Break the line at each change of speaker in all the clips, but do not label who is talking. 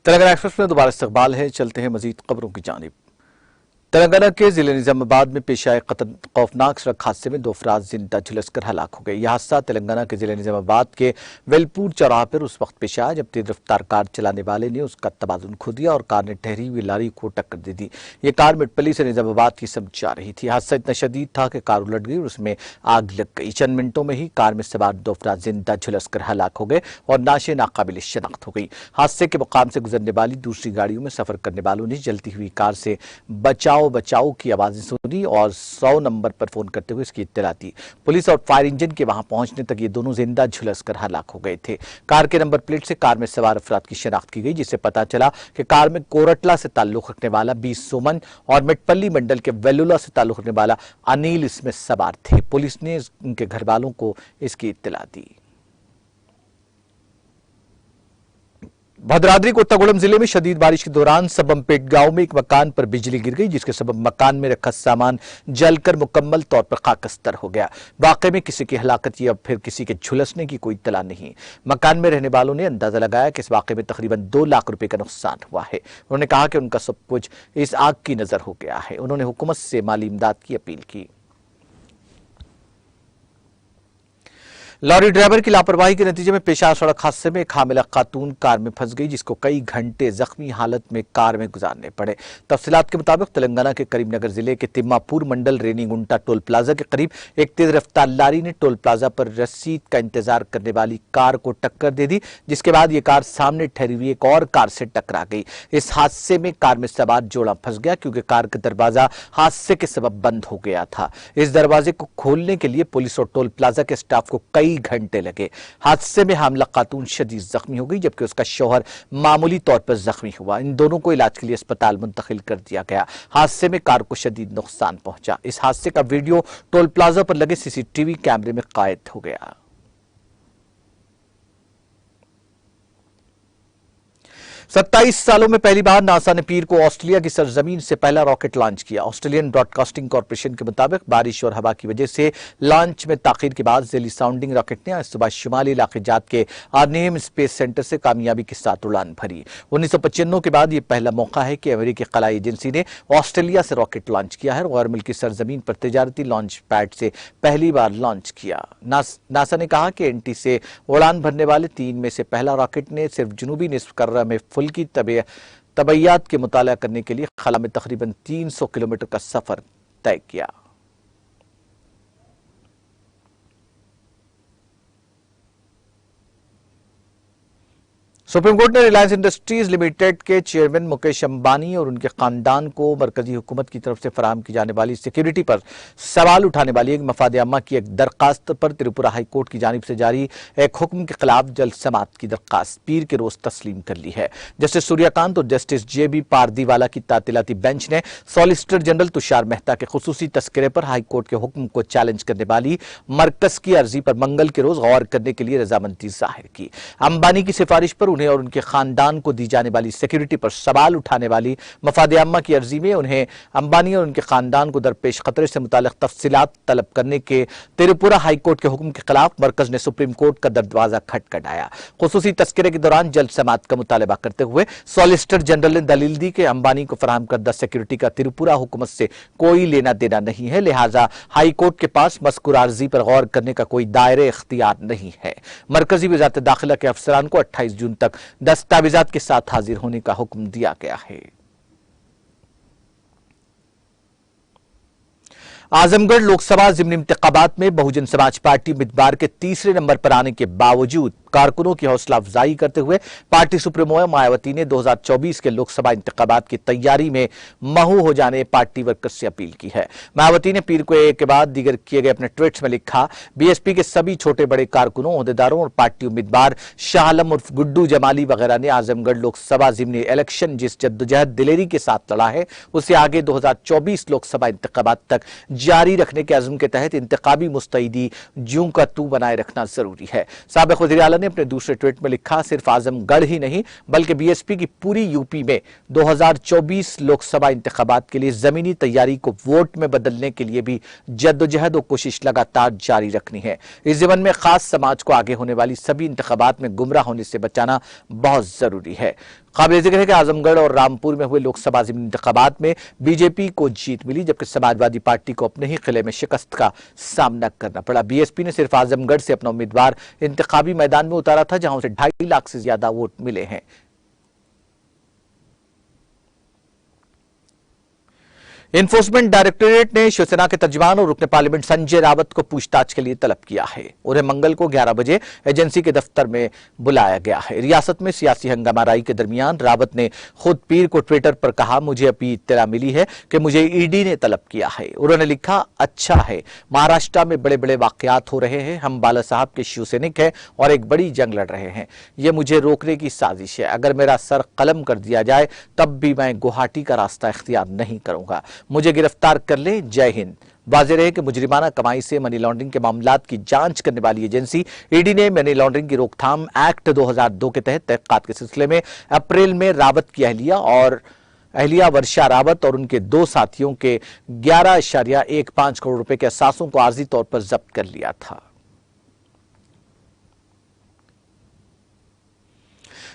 Telangana express में दोबारा इस्तकबाल है। चलते हैं मजीद खबरों की जानिब। तेलंगाना के जिले निजामाबाद में पेश आए खौफनाक सड़क हादसे में 2 अफराद जिंदा झुलसकर हलाक हो गए। यह हादसा तेलंगाना के जिले निजामाबाद के वेलपुर चौराहा पर उस वक्त पेश आया जब तेज रफ्तार कार चलाने वाले ने उसका तवाजुन खो दिया और कार ने ठहरी हुई लारी को टक्कर दे दी। ये कार मिटपल्ली से निजामाबाद की समझ जा रही थी। हादसा इतना शदीद था कि कार उलट गई और उसमें आग लग गई। चंद मिनटों में ही कार में सवार 2 अफराद जिंदा झुलसकर हलाक हो गए और नाशे नाकाबिल शनाख्त हो गई। हादसे के मुकाम से गुजरने वाली दूसरी गाड़ियों में सफर करने वालों ने जलती हुई कार से बचाओ बचाओ की आवाजें सुनी और 100 नंबर पर फोन करते हुए इसकी इत्तला दी। पुलिस और फायर इंजन के वहां पहुंचने तक ये दोनों जिंदा झुलसकर हलाक हो गए थे। कार के नंबर प्लेट से कार में सवार अफराद की शनाख्त की गई, जिससे पता चला कि कार में कोरटला से ताल्लुक रखने वाला 20 सोमन और मिटपल्ली मंडल के वेलुला से ताल्लुक रखने वाला अनिल इसमें सवार थे। पुलिस ने उनके घर वालों को इसकी इत्तला दी। भद्राद्री कोत्तागुड़म जिले में शदीद बारिश के दौरान सबमपेट गांव में एक मकान पर बिजली गिर गई, जिसके सबब मकान में रखा सामान जलकर मुकम्मल तौर पर खाकस्तर हो गया। वाकई में किसी की हलाकत या फिर किसी के झुलसने की कोई इत्तला नहीं। मकान में रहने वालों ने अंदाजा लगाया कि इस वाकये में तकरीबन 2 लाख रुपए का नुकसान हुआ है। उन्होंने कहा कि उनका सब कुछ इस आग की नजर हो गया है। उन्होंने हुकूमत से माली इमदाद की अपील की। लॉरी ड्राइवर की लापरवाही के नतीजे में पेश आए सड़क हादसे में एक हामिला खातून कार में फंस गई, जिसको कई घंटे जख्मी हालत में कार में गुजारने पड़े। तफसीलात के मुताबिक तेलंगाना के करीमनगर जिले के तिम्मापुर मंडल रेनीगुंटा टोल प्लाजा के करीब एक तेज रफ्तार लारी ने टोल प्लाजा पर रसीद का इंतजार करने वाली कार को टक्कर दे दी, जिसके बाद ये कार सामने ठहरी हुई एक और कार से टकरा गई। इस हादसे में कार में सवार जोड़ा फंस गया, क्योंकि कार का दरवाजा हादसे के सबब बंद हो गया था। इस दरवाजे को खोलने के लिए पुलिस और टोल प्लाजा के स्टाफ को कई घंटे लगे। हादसे में हामला खातून शदीद जख्मी हो गई, जबकि उसका शौहर मामूली तौर पर जख्मी हुआ। इन दोनों को इलाज के लिए अस्पताल मुंतकिल कर दिया गया। हादसे में कार को शदीद नुकसान पहुंचा। इस हादसे का वीडियो टोल प्लाजा पर लगे सीसीटीवी कैमरे में कैद हो गया। 27 सालों में पहली बार नासा ने पीर को ऑस्ट्रेलिया की सरजमीन से पहला रॉकेट लॉन्च किया। ऑस्ट्रेलियन ब्रॉडकास्टिंग कॉर्पोरेशन के मुताबिक बारिश और हवा की वजह से लॉन्च में ताखीर के बाद जेली साउंडिंग रॉकेट ने आज सुबह शुमाली इलाके जात के आर्नेम स्पेस सेंटर से कामयाबी के साथ उड़ान भरी। 1995 के बाद यह पहला मौका है कि अमेरिकी खलाई एजेंसी ने ऑस्ट्रेलिया से रॉकेट लॉन्च किया है और गैर मुल्की सरजमीन पर तजारती लॉन्च पैड से पहली बार लॉन्च किया। नासा ने कहा कि एंटी से उड़ान भरने वाले 3 में से पहला रॉकेट ने सिर्फ जनूबी निस्फ कर्रा में की तबैयात के मुताला करने के लिए खला में तकरीबन 300 किलोमीटर का सफर तय किया। सुप्रीम कोर्ट ने रिलायंस इंडस्ट्रीज लिमिटेड के चेयरमैन मुकेश अंबानी और उनके खानदान को मरकजी हुकूमत की तरफ से फराहम की जाने वाली सिक्योरिटी पर सवाल उठाने वाली एक मफाद अम्मा की एक दरखास्त पर त्रिपुरा हाई कोर्ट की जानिब से जारी एक हुक्म के खिलाफ जल्द समाअत की दरखास्त पीर के रोज तस्लीम कर ली है। जस्टिस सूर्यकांत और जस्टिस JB पारदीवाला की तातीलाती बेंच ने सॉलिसिटर जनरल तुषार मेहता के खुसूसी तस्करे पर हाई कोर्ट के हुक्म को चैलेंज करने वाली मरकज की अर्जी पर मंगल के रोज गौर करने के लिए रजामंदी जाहिर की। अंबानी की सिफारिश पर और उनके खानदान को दी जाने वाली सिक्योरिटी पर सवाल उठाने वाली मफाद अम्मा की अर्जी में उन्हें अंबानी और उनके खानदान को दरपेश खतरे से मुतालिक तफसीलात तलब करने के त्रिपुरा हाई कोर्ट के हुक्म के खिलाफ मरकज ने सुप्रीम कोर्ट का दरवाजा खटखटाया। खुसूसी तस्करे के दौरान जल्द समाअत का मुतालबा करते हुए सॉलिसिटर जनरल ने दलील दी कि अंबानी को फराहम करदा सिक्योरिटी का त्रिपुरा हुकूमत से कोई लेना देना नहीं है, लिहाजा हाई कोर्ट के पास मज़कूर अर्जी पर गौर करने का कोई दायरे इख्तियार नहीं है। मरकजी वज़ारत दाखिला के अफसरान को 28 जून तक दस्तावेजात के साथ हाजिर होने का हुक्म दिया गया है। आजमगढ़ लोकसभा ज़िमनी इंतखाबात में बहुजन समाज पार्टी उम्मीदवार के तीसरे नंबर पर आने के बावजूद कारकुनों की हौसला अफजाई करते हुए पार्टी सुप्रीमो मायावती ने 2024 के लोकसभा इंतखाबात की तैयारी में महू हो जाने पार्टी वर्कर्स से अपील की है। मायावती ने पीर को एक के बाद दीगर किए गए अपने ट्वीट्स में लिखा, बीएसपी के सभी छोटे बड़े कारकुनों, ओहदेदारों और पार्टी उम्मीदवार शाह आलम उर्फ गुड्डू जमाली वगैरह ने आजमगढ़ लोकसभा ज़िमनी इलेक्शन जिस जद्दोजहद दिलेरी के साथ लड़ा है उसे आगे 2024 लोकसभा इंतखाबात तक जारी रखने के अज़्म के तहत इंतखाबी मुस्तैदी जूं का तू बनाए रखना जरूरी है। साबिक़ वज़ीर आला ने अपने दूसरे ट्वीट में लिखा, सिर्फ आजमगढ़ ही नहीं बल्कि बीएसपी की पूरी यूपी में 2024 लोकसभा इंतखाबात के लिए जमीनी तैयारी को वोट में बदलने के लिए भी जद्दोजहद और कोशिश लगातार जारी रखनी है। इस ज़मन में खास समाज को आगे होने वाली सभी इंतखाबात में गुमराह होने से बचाना बहुत जरूरी है। काबिल जिक्र है कि आजमगढ़ और रामपुर में हुए लोकसभा ज़मीनी इंतखाबात में बीजेपी को जीत मिली, जबकि समाजवादी पार्टी को अपने ही किले में शिकस्त का सामना करना पड़ा। बीएसपी ने सिर्फ आजमगढ़ से अपना उम्मीदवार इंतखाबी मैदान में उतारा था, जहां उसे 2.5 लाख से ज्यादा वोट मिले हैं। एनफोर्समेंट डायरेक्टोरेट ने शिवसेना के तर्जुमान और रुकने पार्लियामेंट संजय रावत को पूछताछ के लिए तलब किया है। उन्हें मंगल को 11 बजे एजेंसी के दफ्तर में बुलाया गया है। रियासत में सियासी हंगामाराई के दरमियान रावत ने खुद पीर को ट्विटर पर कहा, मुझे अभी इत्तला मिली है कि मुझे ईडी ने तलब किया है। उन्होंने लिखा, अच्छा है, महाराष्ट्र में बड़े बड़े वाकयात हो रहे हैं, हम बाला साहब के शिवसैनिक हैं और एक बड़ी जंग लड़ रहे हैं। यह मुझे रोकने की साजिश है। अगर मेरा सर कलम कर दिया जाए तब भी मैं गुवाहाटी का रास्ता इख्तियार नहीं करूंगा। मुझे गिरफ्तार कर ले। जय हिंद। वाज़ेह रहे कि मुजरिमाना कमाई से मनी लॉन्ड्रिंग के मामलात की जांच करने वाली एजेंसी ईडी ने मनी लॉन्ड्रिंग की रोकथाम एक्ट 2002 के तहत तहकीकात के सिलसिले में अप्रैल में रावत की अहलिया वर्षा रावत और उनके 2 साथियों के 11.15 करोड़ रुपए के असासों को आर्जी तौर पर जब्त कर लिया था।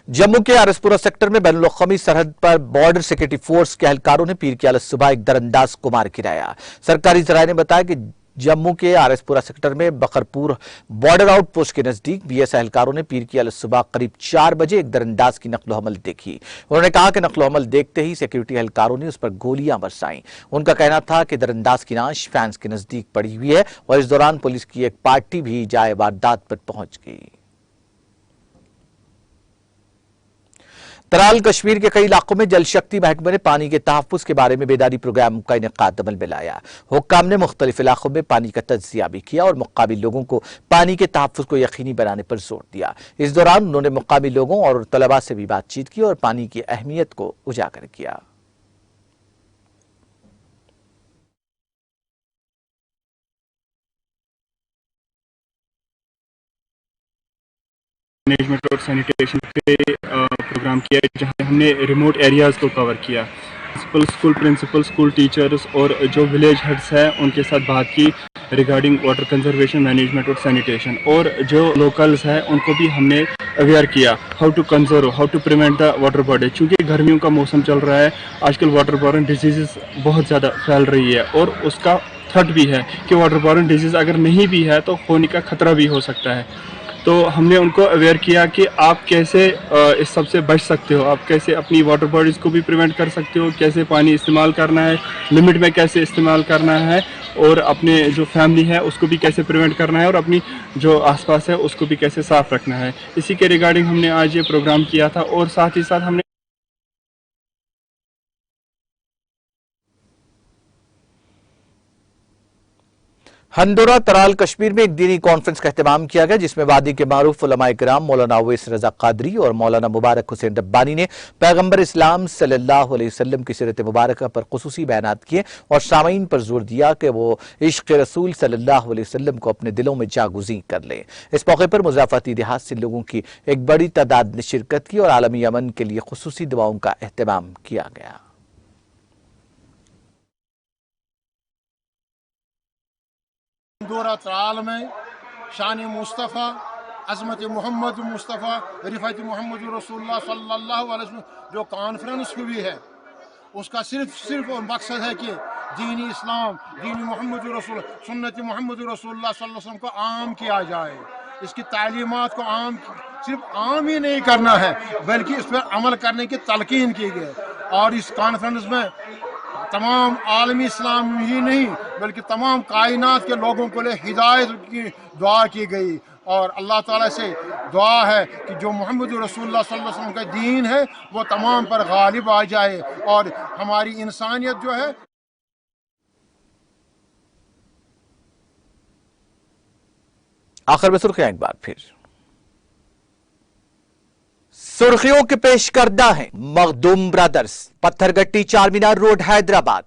जम्मू के आरएसपुरा सेक्टर में बैनुल-अक़वामी सरहद पर बॉर्डर सिक्योरिटी फोर्स के एहलकारों ने पीर की सुबह एक दरअंदाज को मार गिराया। सरकारी जराये ने बताया कि जम्मू के आरएसपुरा सेक्टर में बकरपुर बॉर्डर आउटपोस्ट के नजदीक बीएस एहलकारों ने पीर की सुबह करीब 4 बजे एक दरअंदाज की नकलो हमल देखी। उन्होंने कहा कि नकलो हमल देखते ही सिक्योरिटी एहलकारों ने उस पर गोलियां बरसाई। उनका कहना था कि दरअंदाज की नाश फैंस के नजदीक पड़ी हुई है और इस दौरान पुलिस की एक पार्टी भी जाए वारदात पर पहुंच गई। तराल कश्मीर के कई इलाकों में जल शक्ति महकमे ने पानी के तहफ्फुज के बारे में बेदारी प्रोग्राम का इनेकाद अमल में लाया। हुक्काम ने मुख्तलिफ इलाकों में पानी का तज्जिया भी किया और मुकामी लोगों को पानी के तहफ्फुज को यकीनी बनाने पर जोर दिया। इस दौरान उन्होंने मुकामी लोगों और तलबा से भी बातचीत की और पानी की अहमियत को उजागर किया।
मैनेजमेंट और सैनिटेशन पे प्रोग्राम किया, जहाँ हमने रिमोट एरियाज़ को कवर किया। प्रिंसिपल स्कूल टीचर्स और जो विलेज हेड्स हैं उनके साथ बात की रिगार्डिंग वाटर कंजर्वेशन, मैनेजमेंट और सैनिटेशन। और जो लोकल्स हैं उनको भी हमने अवेयर किया how to conserve, how to prevent the water body. चूँकि गर्मियों का मौसम चल रहा है, आजकल वाटर बॉर्न डिजीज़ बहुत ज़्यादा फैल रही है और उसका थ्रेट भी है कि वाटर बॉर्न डिजीज़ अगर नहीं भी है तो होने का खतरा भी हो सकता है। तो हमने उनको अवेयर किया कि आप कैसे इस सब से बच सकते हो, आप कैसे अपनी वाटर बॉडीज़ को भी प्रिवेंट कर सकते हो, कैसे पानी इस्तेमाल करना है, लिमिट में कैसे इस्तेमाल करना है, और अपने जो फैमिली है उसको भी कैसे प्रिवेंट करना है और अपनी जो आसपास है उसको भी कैसे साफ़ रखना है। इसी के रिगार्डिंग हमने आज ये प्रोग्राम किया था। और साथ ही साथ हमने
हंदोरा तराल कश्मीर में एक दीनी कॉन्फ्रेंस का एहतमाम किया गया, जिसमें वादी के मारूफ उलमाए किराम मौलाना अवैस रजा कादरी और मौलाना मुबारक हुसैन रब्बानी ने पैगंबर इस्लाम सल्लल्लाहु अलैहि वसल्लम की सीरत मुबारक पर खुसूसी बयानात किए और सामीन पर जोर दिया कि वो इश्क रसूल सल्लल्लाहु अलैहि वसल्लम को अपने दिलों में जागुज़ी कर लें। इस मौके पर मुज़ाफ़ती देहात से लोगों की एक बड़ी तादाद ने शिरकत की और आलमी अमन के लिए खुसूसी दुआओं का एहतमाम किया गया।
हंदोरा तराल में शान मुस्तफ़ा, अज़मत मोहम्मद मुस्तफ़ा, रिफ़त मोहम्मद रसूलुल्लाह सल्लल्लाहु अलैहि वसल्लम जो कॉन्फ्रेंस हुई है, उसका सिर्फ और मकसद है कि दीनी इस्लाम, दीनी मोहम्मद रसूल, सुन्नत मोहम्मद रसूलुल्लाह सल्लल्लाहु अलैहि वसल्लम को आम किया जाए। इसकी तालीमात को सिर्फ आम ही नहीं करना है बल्कि इस पर अमल करने की तलकीन की गई। और इस कॉन्फ्रेंस में तमाम आलमी इस्लाम ही नहीं बल्कि तमाम कायनात के लोगों को लिए हिदायत की दुआ की गई। और अल्लाह ताला से दुआ है कि जो मोहम्मद रसूलुल्लाह सल्लल्लाहु अलैहि वसल्लम का दीन है वो तमाम पर गालिब आ जाए और हमारी इंसानियत जो है।
आखिर में सुर्खियां एक बार फिर। सुर्खियों के पेश करदा है Makhdoom brothers, Pathergatti Charminar road Hyderabad.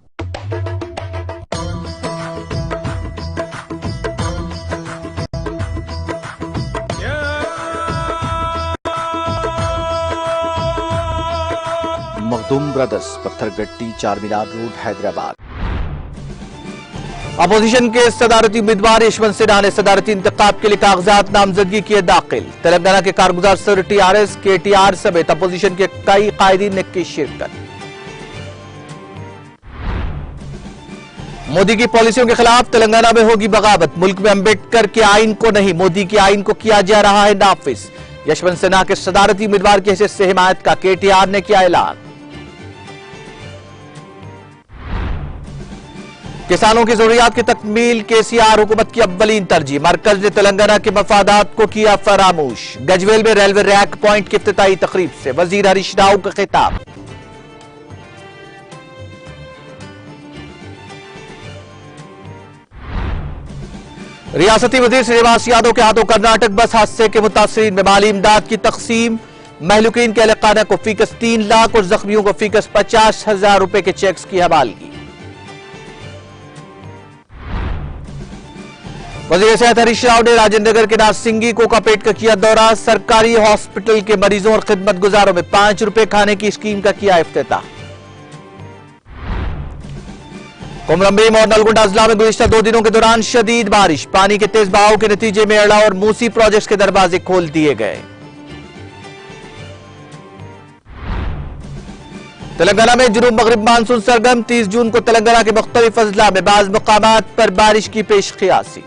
Makhdoom brothers, Pathergatti Charminar road Hyderabad. Opposition के सदारती उम्मीदवार यशवंत सिन्हा ने सदारती इंतखाब के लिए कागजात नामजदगी किए दाखिल। तेलंगाना के कारगुजार सर टीआरएस केटीआर समेत अपोजिशन के कई कायदीन ने की शिरकत। मोदी की पॉलिसियों के खिलाफ तेलंगाना में होगी बगावत। मुल्क में अंबेडकर के आइन को नहीं, मोदी के आइन को किया जा रहा है नाफिज। यशवंत सिन्हा के सदारती उम्मीदवार की हैसियत से हिमायत का केटीआर ने किया ऐलान। किसानों की जरूरियात की तकमील केसीआर हुकूमत की अव्वलीन तरजीह। मरकज ने तेलंगाना के मफादात को किया फरामोश। गजवेल में रेलवे रैक पॉइंट की इफ्तिताई तकरीब से वजीर हरीश राव का खिताब। रियासती वजीर श्रीनिवास यादव के हाथों कर्नाटक बस हादसे के मुतासरीन में माली इमदाद की तकसीम। महलुकीन के अहलखाना को फीकस 3 लाख और जख्मियों को फीकस 50,000 रुपए के चेक्स की हवालगी। वजीर सेहत हरीश राव ने राजेंद्र नगर के नासिंगी कोकापेट का किया दौरा। सरकारी हॉस्पिटल के मरीजों और खिदमत गुजारों में 5 रुपए खाने की स्कीम का किया इफ्तिताह। कोमरमभीम और नलगोंडा जिला में गुज़िश्ता 2 दिनों के दौरान शदीद बारिश। पानी के तेज बहाव के नतीजे में अड़ा और मूसी प्रोजेक्ट्स के दरवाजे खोल दिए गए। तेलंगाना में जुनूब मगरिब मानसून सरगर्म। 30 जून को तेलंगाना के मुख्तलिफ अजला में बाज मकामात पर बारिश की पेश क़ियासी।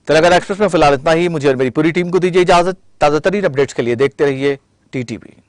तेलंगाना एक्सप्रेस में फिलहाल इतना ही। मुझे और मेरी पूरी टीम को दीजिए इजाजत। ताजा तरीन अपडेट्स के लिए देखते रहिए टीटीवी।